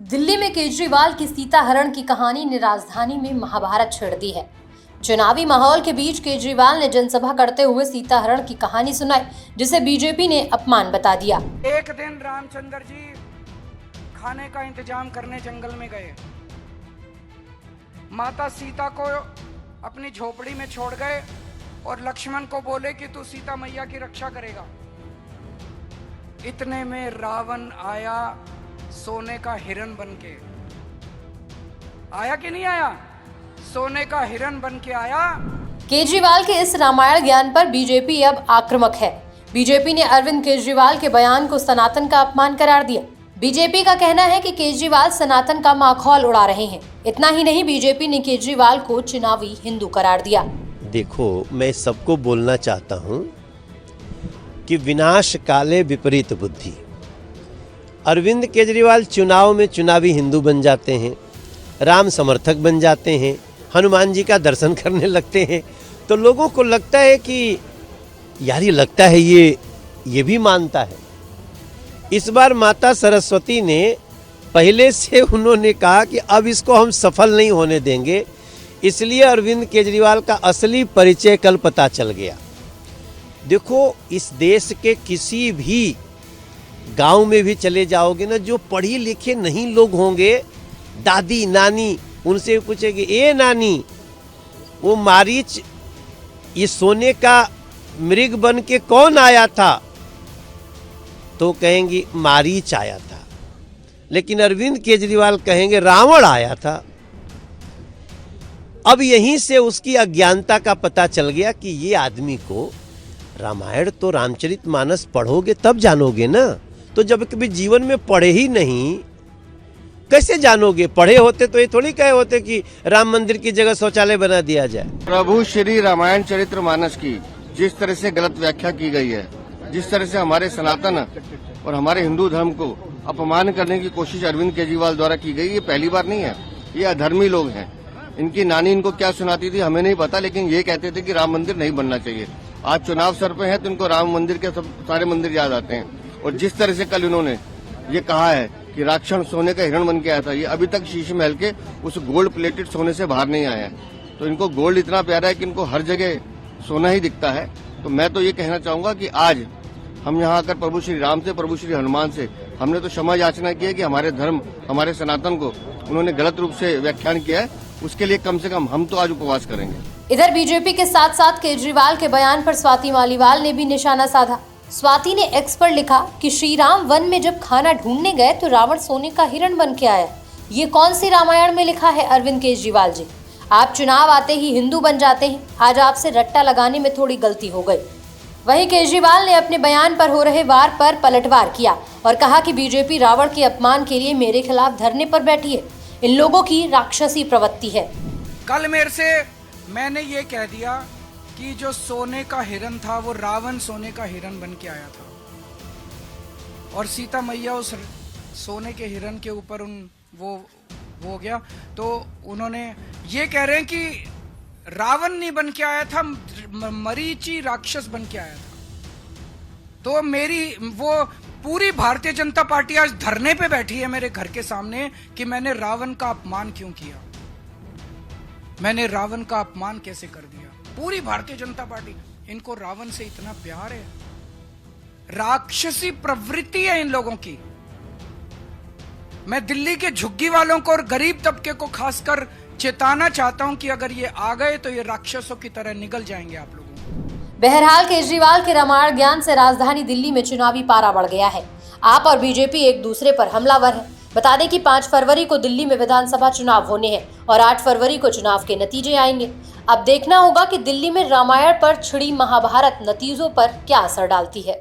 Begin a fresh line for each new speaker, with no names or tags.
दिल्ली में केजरीवाल की सीता हरण की कहानी ने राजधानी में महाभारत छेड़ दी है। चुनावी माहौल के बीच केजरीवाल ने जनसभा करते हुए सीता हरण की कहानी सुनाई, जिसे बीजेपी ने अपमान बता दिया।
एक दिन रामचंद्र जी खाने का इंतजाम करने जंगल में गए। माता सीता को अपनी झोपड़ी में छोड़ गए और लक्ष्मण को बोले कि तू सीता मैया की रक्षा करेगा। इतने में रावण आया, सोने का हिरण बनके आया कि नहीं आया? सोने का हिरण बनके आया।
केजरीवाल के इस रामायण ज्ञान पर बीजेपी अब आक्रामक है। बीजेपी ने अरविंद केजरीवाल के बयान को सनातन का अपमान करार दिया। बीजेपी का कहना है कि केजरीवाल सनातन का माखौल उड़ा रहे हैं। इतना ही नहीं, बीजेपी ने केजरीवाल को चुनावी हिंदू करार दिया।
देखो, मैं सबको बोलना चाहता हूं कि विनाश काले विपरीत बुद्धि। अरविंद केजरीवाल चुनाव में चुनावी हिंदू बन जाते हैं, राम समर्थक बन जाते हैं, हनुमान जी का दर्शन करने लगते हैं, तो लोगों को लगता है कि यार ये लगता है ये भी मानता है। इस बार माता सरस्वती ने पहले से उन्होंने कहा कि अब इसको हम सफल नहीं होने देंगे, इसलिए अरविंद केजरीवाल का असली परिचय कल पता चल गया। देखो, इस देश के किसी भी गांव में भी चले जाओगे ना, जो पढ़ी लिखे नहीं लोग होंगे, दादी नानी, उनसे पूछेंगे ए नानी, वो मारीच ये सोने का मृग बन के कौन आया था, तो कहेंगे मारीच आया था। लेकिन अरविंद केजरीवाल कहेंगे रावण आया था। अब यहीं से उसकी अज्ञानता का पता चल गया कि ये आदमी को रामायण तो रामचरितमानस पढ़ोगे तब जानोगे ना, तो जब कभी जीवन में पढ़े ही नहीं कैसे जानोगे? पढ़े होते तो ये थोड़ी कहे होते कि राम मंदिर की जगह शौचालय बना दिया जाए।
प्रभु श्री रामायण चरितमानस की जिस तरह से गलत व्याख्या की गई है, जिस तरह से हमारे सनातन और हमारे हिंदू धर्म को अपमान करने की कोशिश अरविंद केजरीवाल द्वारा की गई, ये पहली बार नहीं है। ये अधर्मी लोग हैं। इनकी नानी इनको क्या सुनाती थी हमें नहीं पता, लेकिन ये कहते थे कि राम मंदिर नहीं बनना चाहिए। आज चुनाव सर पे है तो इनको राम मंदिर के सब सारे मंदिर याद आते हैं। और जिस तरह से कल इन्होंने ये कहा है कि राक्षण सोने का हिरण बन के आया था, ये अभी तक शीश महल के उस गोल्ड प्लेटेड सोने से बाहर नहीं आया है। तो इनको गोल्ड इतना प्यारा है कि इनको हर जगह सोना ही दिखता है। तो मैं तो ये कहना चाहूंगा कि आज हम यहाँ आकर प्रभु श्री राम से, प्रभु श्री हनुमान से हमने तो क्षमा याचना की है कि हमारे धर्म, हमारे सनातन को उन्होंने गलत रूप से व्याख्यान किया है, उसके लिए कम से कम हम तो आज उपवास करेंगे।
इधर बीजेपी के साथ साथ केजरीवाल के बयान पर स्वाति मालीवाल ने भी निशाना साधा। स्वाति ने एक्स पर लिखा कि श्री राम वन में जब खाना ढूंढने गए तो रावण सोने का हिरण बन के आया। ये कौन सी रामायण में लिखा है अरविंद केजरीवाल जी? आप चुनाव आते ही हिंदू बन जाते हैं। आज आपसे रट्टा लगाने में थोड़ी गलती हो गई। वहीं केजरीवाल ने अपने बयान पर हो रहे वार पर पलटवार किया और कहा कि बीजेपी रावण के अपमान के लिए मेरे खिलाफ धरने पर बैठी है। इन लोगों की राक्षसी प्रवृत्ति है।
कल मेरे से मैंने ये कह दिया कि जो सोने का हिरण था वो रावण सोने का हिरण बन के आया था और सीता मैया उस सोने के हिरण के ऊपर वो हो गया। तो उन्होंने ये कह रहे हैं कि रावण नहीं बन के आया था, मरीची राक्षस बन के आया था। तो मेरी वो पूरी भारतीय जनता पार्टी आज धरने पे बैठी है मेरे घर के सामने कि मैंने रावण का अपमान क्यों किया, मैंने रावण का अपमान कैसे कर दिया। पूरी भारतीय जनता पार्टी, इनको रावण से इतना प्यार है। राक्षसी प्रवृत्ति है इन लोगों की। मैं दिल्ली के झुग्गी वालों को और गरीब तबके को खासकर चेताना चाहता हूं कि अगर ये आ गए तो ये राक्षसों की तरह निगल जाएंगे आप लोगों को।
बहरहाल केजरीवाल के रामायण ज्ञान से राजधानी दिल्ली में चुनावी पारा बढ़ गया है। आप और बीजेपी एक दूसरे पर हमलावर है। बता दें कि 5 फरवरी को दिल्ली में विधानसभा चुनाव होने हैं और 8 फरवरी को चुनाव के नतीजे आएंगे। अब देखना होगा कि दिल्ली में रामायण पर छिड़ी महाभारत नतीजों पर क्या असर डालती है।